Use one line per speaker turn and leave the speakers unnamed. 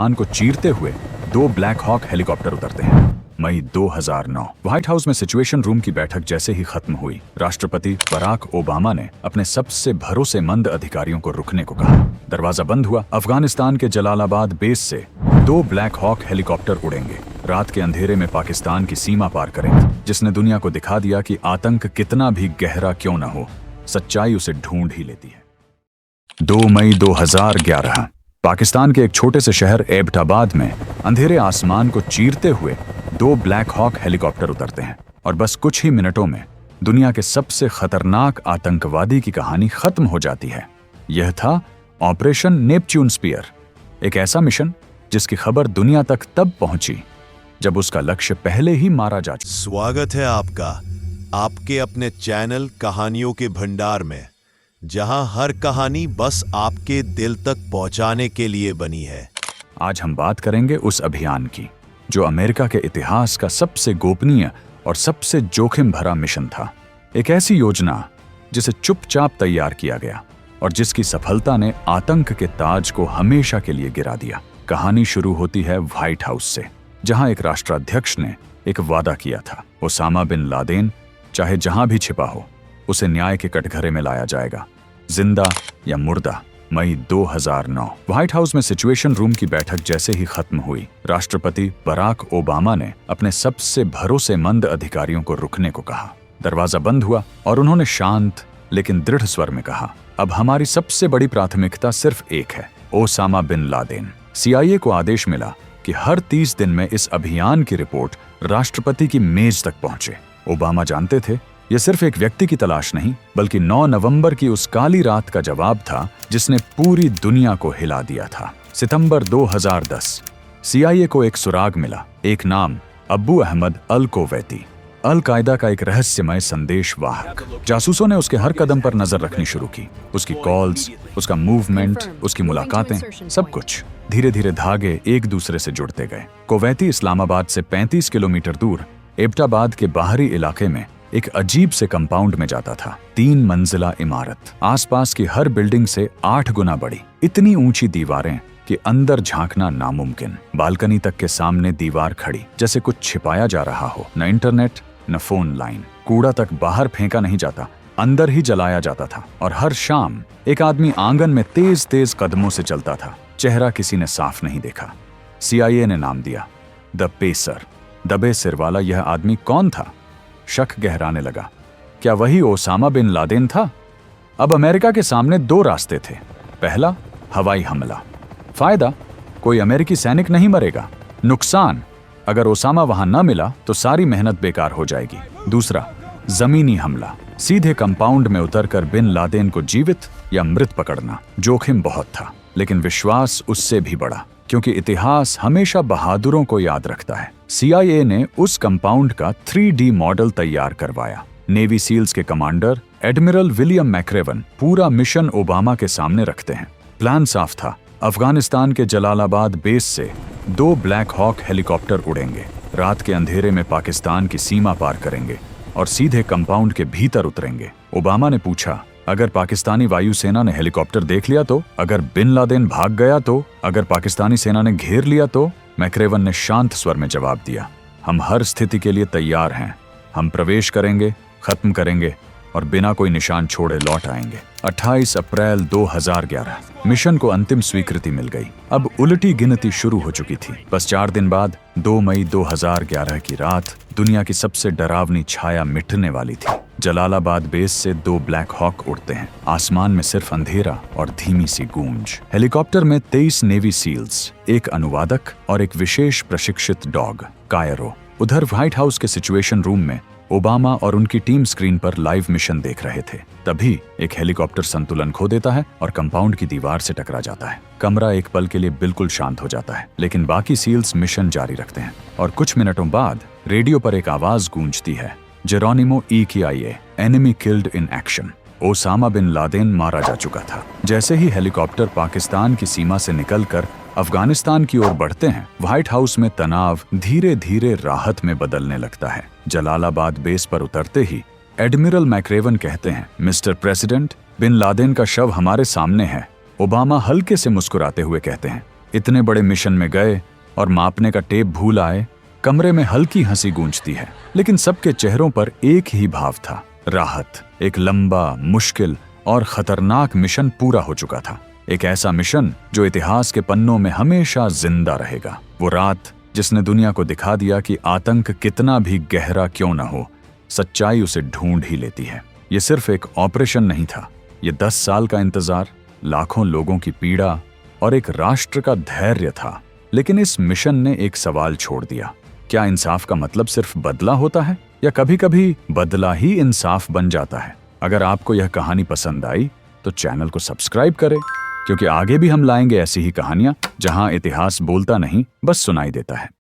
आसमान को चीरते हुए 2 ब्लैक हॉक हेलीकॉप्टर उतरते हैं। मई 2009 व्हाइट हाउस में सिचुएशन रूम की बैठक जैसे ही खत्म हुई, राष्ट्रपति बराक ओबामा ने अपने सबसे भरोसेमंद अधिकारियों को रुकने को कहा। दरवाजा बंद हुआ। अफगानिस्तान के जलालाबाद बेस से 2 ब्लैक हॉक हेलीकॉप्टर उड़ेंगे, रात के अंधेरे में पाकिस्तान की सीमा पार करेंगे, जिसने दुनिया को दिखा दिया कि आतंक कितना भी गहरा क्यों न हो, सच्चाई उसे ढूंढ ही लेती है। 2 मई 2011 पाकिस्तान के एक छोटे से शहर एबटाबाद में अंधेरे आसमान को चीरते हुए 2 ब्लैक हॉक हेलीकॉप्टर उतरते हैं और बस कुछ ही मिनटों में दुनिया के सबसे खतरनाक आतंकवादी की कहानी खत्म हो जाती है। यह था ऑपरेशन नेपच्यून स्पीयर, एक ऐसा मिशन जिसकी खबर दुनिया तक तब पहुंची जब उसका लक्ष्य पहले ही मारा जा चुका।
स्वागत है आपका आपके अपने चैनल कहानियों के भंडार में, जहां हर कहानी बस आपके दिल तक पहुंचाने के लिए बनी है।
आज हम बात करेंगे उस अभियान की जो अमेरिका के इतिहास का सबसे गोपनीय और सबसे जोखिम भरा मिशन था। एक ऐसी योजना जिसे चुपचाप तैयार किया गया और जिसकी सफलता ने आतंक के ताज को हमेशा के लिए गिरा दिया। कहानी शुरू होती है व्हाइट हाउस से, जहां एक राष्ट्राध्यक्ष ने एक वादा किया था, ओसामा बिन लादेन चाहे जहां भी छिपा हो उसे न्याय के कटघरे में लाया जाएगा, जिंदा या मुर्दा। मई 2009 व्हाइट हाउस में सिचुएशन रूम की बैठक जैसे ही खत्म हुई, राष्ट्रपति बराक ओबामा ने अपने सबसे भरोसेमंद अधिकारियों को रुकने को कहा। दरवाजा बंद हुआ और उन्होंने शांत लेकिन दृढ़ स्वर में कहा, अब हमारी सबसे बड़ी प्राथमिकता सिर्फ एक है, ओसामा बिन लादेन। CIA को आदेश मिला कि हर 30 दिन में इस अभियान की रिपोर्ट राष्ट्रपति की मेज तक पहुंचे। ओबामा जानते थे यह सिर्फ एक व्यक्ति की तलाश नहीं, बल्कि 9 नवंबर की उस काली रात का जवाब था जिसने पूरी दुनिया को हिला दिया था। सितंबर 2010 CIA को एक सुराग मिला, एक नाम, अब्बू अहमद अल कोवैती, अल कायदा का एक रहस्यमय संदेश वाहक। जासूसों ने उसके हर कदम पर नजर रखनी शुरू की, उसकी कॉल्स, उसका मूवमेंट, उसकी मुलाकातें, सब कुछ। धीरे धीरे धागे एक दूसरे से जुड़ते गए। कोवैती इस्लामाबाद से 35 किलोमीटर दूर एबटाबाद के बाहरी इलाके में एक अजीब से कंपाउंड में जाता था। 3 मंजिला इमारत, आसपास की हर बिल्डिंग से 8 गुना बड़ी, इतनी ऊंची दीवारें कि अंदर झांकना नामुमकिन। बालकनी तक के सामने दीवार खड़ी, जैसे कुछ छिपाया जा रहा हो। न इंटरनेट, न फोन लाइन, कूड़ा तक बाहर फेंका नहीं जाता, अंदर ही जलाया जाता था। और हर शाम एक आदमी आंगन में तेज तेज कदमों से चलता था। चेहरा किसी ने साफ नहीं देखा। CIA ने नाम दिया द पेसर, दबे सिर वाला। यह आदमी कौन था? शक गहराने लगा। क्या वही ओसामा बिन लादेन था? अब अमेरिका के सामने 2 रास्ते थे। पहला, हवाई हमला। फायदा, कोई अमेरिकी सैनिक नहीं मरेगा। नुकसान, अगर ओसामा वहां न मिला तो सारी मेहनत बेकार हो जाएगी। दूसरा, जमीनी हमला, सीधे कंपाउंड में उतरकर बिन लादेन को जीवित या मृत पकड़ना। जोखिम बहुत था, लेकिन विश्वास उससे भी बड़ा, क्योंकि इतिहास हमेशा बहादुरों को याद रखता है। CIA ने उस कंपाउंड का 3D मॉडल तैयार करवाया। नेवी सील्स के कमांडर एडमिरल विलियम मैक्रेवन पूरा मिशन ओबामा के सामने रखते हैं। प्लान साफ था, अफगानिस्तान के जलालाबाद बेस से 2 ब्लैक हॉक हेलीकॉप्टर उड़ेंगे, रात के अंधेरे में पाकिस्तान की सीमा पार करेंगे और सीधे कंपाउंड के भीतर उतरेंगे। ओबामा ने पूछा, अगर पाकिस्तानी वायुसेना ने हेलीकॉप्टर देख लिया तो? अगर बिन लादेन भाग गया तो? अगर पाकिस्तानी सेना ने घेर लिया तो? मैक्रेवन ने शांत स्वर में जवाब दिया, हम हर स्थिति के लिए तैयार हैं। हम प्रवेश करेंगे, खत्म करेंगे और बिना कोई निशान छोड़े लौट आएंगे। 28 अप्रैल 2011 मिशन को अंतिम स्वीकृति मिल गई। अब उलटी गिनती शुरू हो चुकी थी। बस 4 दिन बाद 2 मई 2011 की रात दुनिया की सबसे डरावनी छाया मिटने वाली थी। जलालाबाद बेस से 2 ब्लैक हॉक उड़ते हैं। आसमान में सिर्फ अंधेरा और धीमी सी गूंज। हेलीकॉप्टर में 23 नेवी सील्स, एक अनुवादक और एक विशेष प्रशिक्षित डॉग, कायरो। उधर व्हाइट हाउस के सिचुएशन रूम में ओबामा और उनकी टीम स्क्रीन पर लाइव मिशन देख रहे थे। तभी एक हेलीकॉप्टर संतुलन खो देता है और कंपाउंड की दीवार से टकरा जाता है। कमरा एक पल के लिए बिल्कुल शांत हो जाता है, लेकिन बाकी सील्स मिशन जारी रखते हैं। और कुछ मिनटों बाद रेडियो पर एक आवाज गूंजती है, Geronimo EKIA, enemy killed in action. Osama bin Laden मारा जा चुका था। जैसे ही हेलीकॉप्टर पाकिस्तान की सीमा से निकलकर अफगानिस्तान की ओर बढ़ते हैं, व्हाइट हाउस में तनाव धीरे धीरे राहत में बदलने लगता है। जलालाबाद बेस पर उतरते ही एडमिरल मैक्रेवन कहते हैं, मिस्टर प्रेसिडेंट, बिन लादेन का शव हमारे सामने है। ओबामा हल्के से मुस्कुराते हुए कहते हैं, इतने बड़े मिशन में गए और मापने का टेप भूल आए। कमरे में हल्की हंसी गूंजती है, लेकिन सबके चेहरों पर एक ही भाव था, राहत। एक लंबा, मुश्किल और खतरनाक मिशन पूरा हो चुका था। एक ऐसा मिशन जो इतिहास के पन्नों में हमेशा जिंदा रहेगा। वो रात जिसने दुनिया को दिखा दिया कि आतंक कितना भी गहरा क्यों न हो, सच्चाई उसे ढूंढ ही लेती है। ये सिर्फ एक ऑपरेशन नहीं था, ये 10 साल का इंतजार, लाखों लोगों की पीड़ा और एक राष्ट्र का धैर्य था। लेकिन इस मिशन ने एक सवाल छोड़ दिया, क्या इंसाफ का मतलब सिर्फ बदला होता है, या कभी-कभी बदला ही इंसाफ बन जाता है? अगर आपको यह कहानी पसंद आई तो चैनल को सब्सक्राइब करें, क्योंकि आगे भी हम लाएंगे ऐसी ही कहानियां जहां इतिहास बोलता नहीं, बस सुनाई देता है।